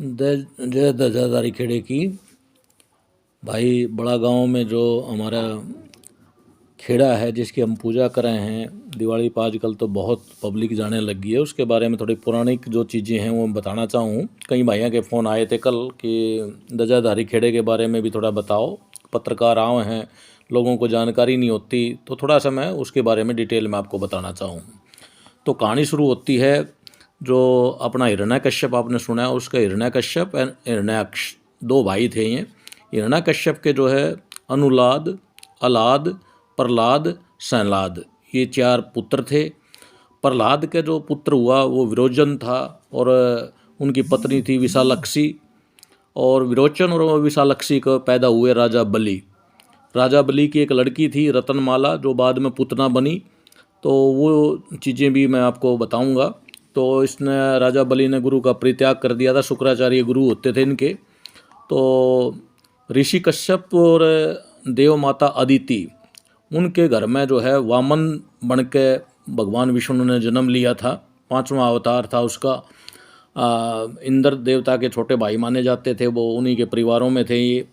जय ध्वजाधारी खेड़े की। भाई बड़ा गांव में जो हमारा खेड़ा है जिसकी हम पूजा कर रहे हैं, दिवाली पर आजकल तो बहुत पब्लिक जाने लगी है, उसके बारे में थोड़ी पौराणिक जो चीज़ें हैं वो मैं बताना चाहूँ। कई भाइयों के फ़ोन आए थे कल कि ध्वजाधारी खेड़े के बारे में भी थोड़ा बताओ, पत्रकार आए हैं, लोगों को जानकारी नहीं होती, तो थोड़ा सा मैं उसके बारे में डिटेल में आपको बताना चाहूँ। तो कहानी शुरू होती है, जो अपना हिरण्यकश्यप आपने सुना है, उसका हिरण्यकश्यप एंड हिरण्याक्ष दो भाई थे। ये हिरण्यकश्यप के जो है अनुलाद, अलाद, प्रहलाद, संलाद, ये चार पुत्र थे। प्रहलाद के जो पुत्र हुआ वो विरोचन था, और उनकी पत्नी थी विशालक्षी। और विरोचन और विशालक्षी को पैदा हुए राजा बलि। राजा बलि की एक लड़की थी रतनमाला, जो बाद में पुतना बनी, तो वो चीज़ें भी मैं आपको बताऊंगा। तो इसने राजा बलि ने गुरु का परित्याग कर दिया था, शुक्राचार्य गुरु होते थे इनके। तो ऋषि कश्यप और देव माता अदिति, उनके घर में जो है वामन बन के भगवान विष्णु ने जन्म लिया था। पांचवा अवतार था उसका। इंद्र देवता के छोटे भाई माने जाते थे, वो उन्हीं के परिवारों में थे ये।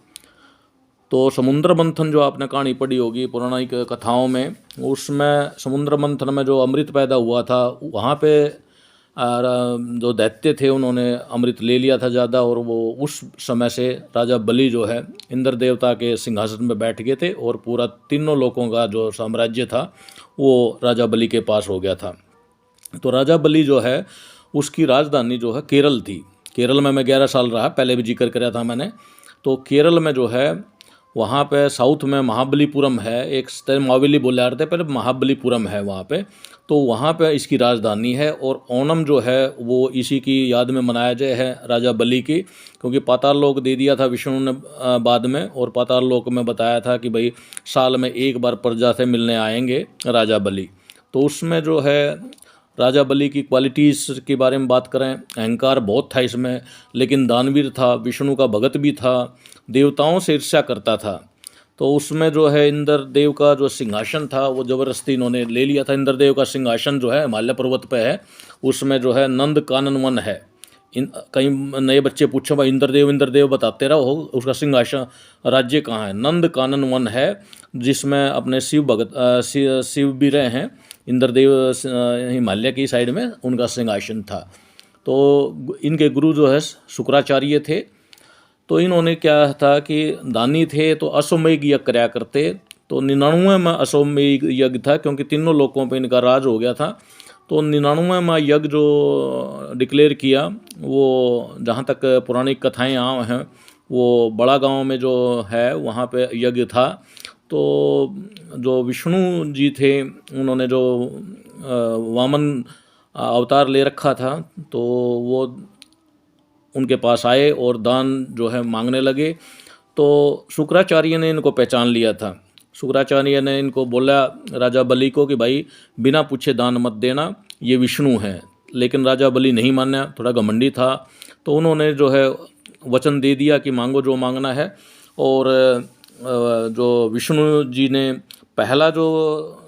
तो समुद्र मंथन जो आपने कहानी पढ़ी होगी पौराणिक कथाओं में, उसमें समुद्र मंथन में जो अमृत पैदा हुआ था, वहाँ पे जो दैत्य थे उन्होंने अमृत ले लिया था ज़्यादा, और वो उस समय से राजा बलि जो है इंद्र देवता के सिंहासन में बैठ गए थे, और पूरा तीनों लोगों का जो साम्राज्य था वो राजा बलि के पास हो गया था। तो राजा बलि जो है उसकी राजधानी जो है केरल थी। केरल में मैं 11 साल रहा, पहले भी जिक्र कराया था मैंने। तो केरल में जो है वहाँ पे साउथ में महाबलीपुरम है, एक मावेली बोले जाते हैं, पहले महाबलीपुरम है वहाँ पे। तो वहाँ पे इसकी राजधानी है, और ओणम जो है वो इसी की याद में मनाया जाए है, राजा बलि की। क्योंकि पाताल लोक दे दिया था विष्णु ने बाद में, और पाताल लोक में बताया था कि भाई साल में एक बार प्रजा से मिलने आएंगे राजा बलि। तो उसमें जो है राजा बलि की क्वालिटीज़ के बारे में बात करें, अहंकार बहुत था इसमें, लेकिन दानवीर था, विष्णु का भगत भी था, देवताओं से ईर्ष्या करता था। तो उसमें जो है इंद्र देव का जो सिंहासन था वो ज़बरदस्ती इन्होंने ले लिया था। इंद्र देव का सिंहासन जो है हिमालय पर्वत पे है, उसमें जो है नंद कानन वन है। कई नए बच्चे पूछो भाई इंद्रदेव बताते रहो, उसका सिंहासन राज्य कहाँ है? नंद कानन वन है, जिसमें अपने शिव भगत शिव भी रहे हैं। इंद्रदेव हिमालय की साइड में उनका सिंहासन था। तो इनके गुरु जो है शुक्राचार्य थे। तो इन्होंने क्या था कि दानी थे, तो अश्वमेध यज्ञ कराया करते। तो 99 में अश्वमेध यज्ञ था, क्योंकि तीनों लोगों पे इनका राज हो गया था। तो 99 में यज्ञ जो डिक्लेयर किया, वो जहाँ तक पौराणिक कथाएँ हैं, वो बड़ा गांव में जो है वहाँ पे यज्ञ था। तो जो विष्णु जी थे उन्होंने जो वामन अवतार ले रखा था, तो वो उनके पास आए और दान जो है मांगने लगे। तो शुक्राचार्य ने इनको पहचान लिया था। शुक्राचार्य ने इनको बोला राजा बलि को कि भाई बिना पूछे दान मत देना, ये विष्णु हैं। लेकिन राजा बलि नहीं माना, थोड़ा घमंडी था। तो उन्होंने जो है वचन दे दिया कि मांगो जो मांगना है। और जो विष्णु जी ने पहला जो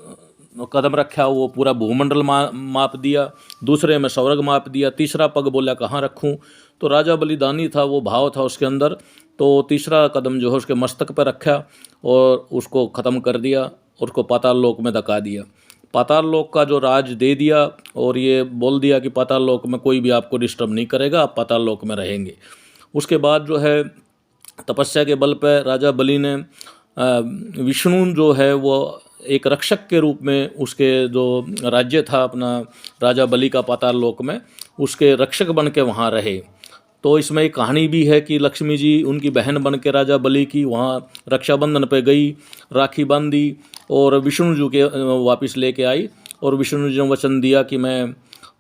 कदम रखा वो पूरा भूमंडल माप दिया, दूसरे में स्वर्ग माप दिया, तीसरा पग बोला कहाँ रखूं। तो राजा बलिदानी था, वो भाव था उसके अंदर। तो तीसरा कदम जो है उसके मस्तक पर रखा और उसको ख़त्म कर दिया, उसको पाताल लोक में धका दिया। पाताल लोक का जो राज दे दिया, और ये बोल दिया कि पाताल लोक में कोई भी आपको डिस्टर्ब नहीं करेगा, आप पाताल लोक में रहेंगे। उसके बाद जो है तपस्या के बल पर राजा बलि ने विष्णु जो है वो एक रक्षक के रूप में, उसके जो राज्य था अपना राजा बलि का पाताल लोक में, उसके रक्षक बन के वहाँ रहे। तो इसमें एक कहानी भी है कि लक्ष्मी जी उनकी बहन बन के राजा बलि की वहाँ रक्षाबंधन पे गई, राखी बांधी, और विष्णु जी के वापस लेके आई। और विष्णु जी ने वचन दिया कि मैं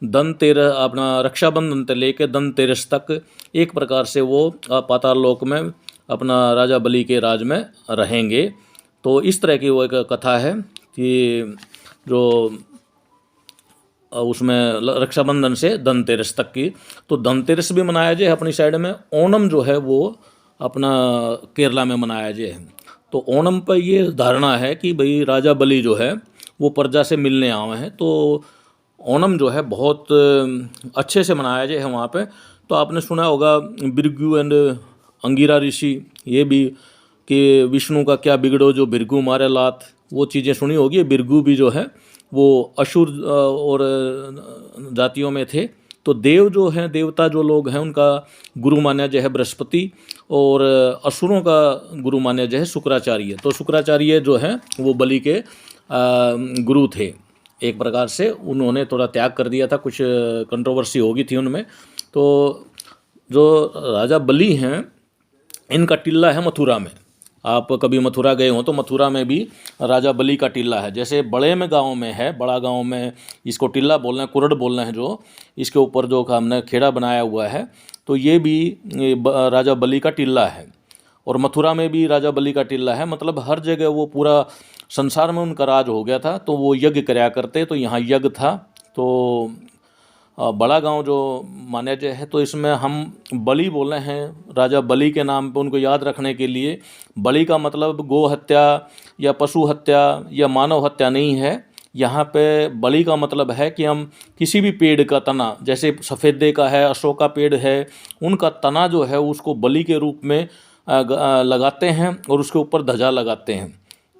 धनतेरस अपना रक्षाबंधन से लेके धनतेरस तक एक प्रकार से वो पाताल लोक में अपना राजा बलि के राज में रहेंगे। तो इस तरह की वो एक कथा है कि जो उसमें रक्षाबंधन से धनतेरस तक की। तो धनतेरस भी मनाया जाए अपनी साइड में, ओणम जो है वो अपना केरला में मनाया जाए। तो ओणम पर ये धारणा है कि भाई राजा बलि जो है वो प्रजा से मिलने आए हैं। तो ओणम जो है बहुत अच्छे से मनाया जाए है वहाँ पे। तो आपने सुना होगा भृगु एंड अंगिरा ऋषि, ये भी कि विष्णु का क्या बिगड़ो जो भृगु मारे लात, वो चीज़ें सुनी होगी। भृगु भी जो है वो असुर और जातियों में थे। तो देव जो हैं, देवता जो लोग हैं, उनका गुरु मान्या जो है बृहस्पति, और असुरों का गुरु मान्या जो है शुक्राचार्य। तो शुक्राचार्य जो है वो बलि के गुरु थे। एक प्रकार से उन्होंने थोड़ा त्याग कर दिया था, कुछ कंट्रोवर्सी होगी थी उनमें। तो जो राजा बलि हैं, इनका टिल्ला है मथुरा में। आप कभी मथुरा गए हो तो मथुरा में भी राजा बलि का टिल्ला है। जैसे बड़े में गांव में है, बड़ा गांव में इसको टिल्ला बोलना है, कुरड बोलना है, जो इसके ऊपर जो हमने खेड़ा बनाया हुआ है, तो ये भी राजा बलि का टिल्ला है। और मथुरा में भी राजा बलि का टिल्ला है। मतलब हर जगह वो पूरा संसार में उनका राज हो गया था। तो वो यज्ञ कराया करते, तो यहाँ यज्ञ था। तो बड़ा गांव जो माना जाए है, तो इसमें हम बलि बोल रहे हैं राजा बलि के नाम पे, उनको याद रखने के लिए। बलि का मतलब गो हत्या या पशु हत्या या मानव हत्या नहीं है। यहाँ पे बलि का मतलब है कि हम किसी भी पेड़ का तना, जैसे सफ़ेदे का है, अशोक का पेड़ है, उनका तना जो है उसको बलि के रूप में लगाते हैं और उसके ऊपर ध्वजा लगाते हैं।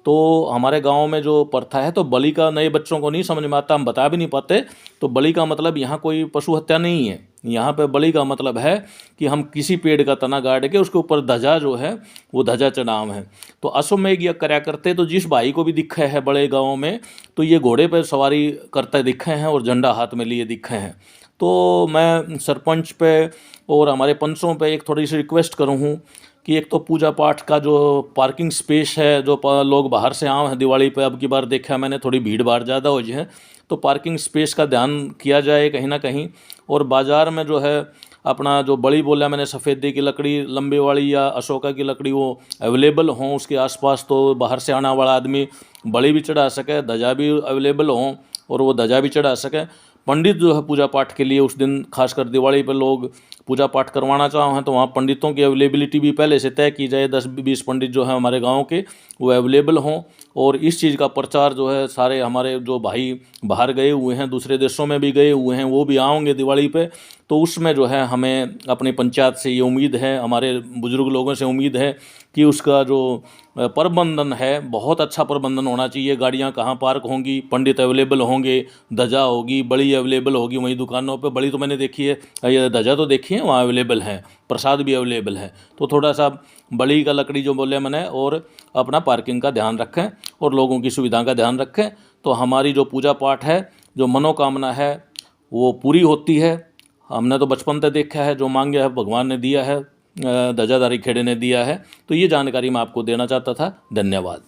तो हमारे गांव में जो प्रथा है, तो बलि का नए बच्चों को नहीं समझ में आता, हम बता भी नहीं पाते। तो बलि का मतलब यहाँ कोई पशु हत्या नहीं है। यहाँ पे बलि का मतलब है कि हम किसी पेड़ का तना गाड़ के उसके ऊपर ध्वजा जो है वो ध्वजा चढ़ाव है। तो अश्वमेध यज्ञ कराया करते। तो जिस भाई को भी दिखे है बड़े गाँव में, तो ये घोड़े पर सवारी करते दिखे हैं और झंडा हाथ में लिए दिखे हैं। तो मैं सरपंच पे और हमारे पंचों पे एक थोड़ी सी रिक्वेस्ट करूँ कि एक तो पूजा पाठ का जो पार्किंग स्पेस है, जो लोग बाहर से आए हैं दिवाली पे, अब की बार देखा मैंने थोड़ी भीड़ भाड़ ज़्यादा हो है, तो पार्किंग स्पेस का ध्यान किया जाए कहीं ना कहीं। और बाज़ार में जो है अपना जो बड़ी बोला मैंने, सफ़ेदे की लकड़ी लंबे वाली या अशोका की लकड़ी, वो अवेलेबल हों उसके आसपास, तो बाहर से आने वाला आदमी बड़ी भी चढ़ा सके, ध्वजा भी अवेलेबल हों और वो ध्वजा भी चढ़ा सके। पंडित जो है पूजा पाठ के लिए उस दिन, खासकर दिवाली पर लोग पूजा पाठ करवाना चाहें तो वहाँ पंडितों की अवेलेबिलिटी भी पहले से तय की जाए। 10-20 पंडित जो हैं हमारे गांव के, वो अवेलेबल हों। और इस चीज़ का प्रचार जो है, सारे हमारे जो भाई बाहर गए हुए हैं, दूसरे देशों में भी गए हुए हैं, वो भी आएंगे दिवाली पे। तो उसमें जो है हमें अपनी पंचायत से ये उम्मीद है, हमारे बुजुर्ग लोगों से उम्मीद है कि उसका जो प्रबंधन है, बहुत अच्छा प्रबंधन होना चाहिए। गाड़ियाँ कहाँ पार्क होंगी, पंडित अवेलेबल होंगे, ध्वजा होगी, बड़ी अवेलेबल होगी वहीं दुकानों पे। बड़ी तो मैंने देखी है, ये ध्वजा तो देखी है, वहाँ अवेलेबल है, प्रसाद भी अवेलेबल है। तो थोड़ा सा बड़ी का लकड़ी जो बोले मैंने, और अपना पार्किंग का ध्यान रखें और लोगों की सुविधा का ध्यान रखें। तो हमारी जो पूजा पाठ है, जो मनोकामना है, वो पूरी होती है। हमने तो बचपन से देखा है, जो मांगे है भगवान ने दिया है, ध्वजाधारी खेड़े ने दिया है। तो ये जानकारी मैं आपको देना चाहता था। धन्यवाद।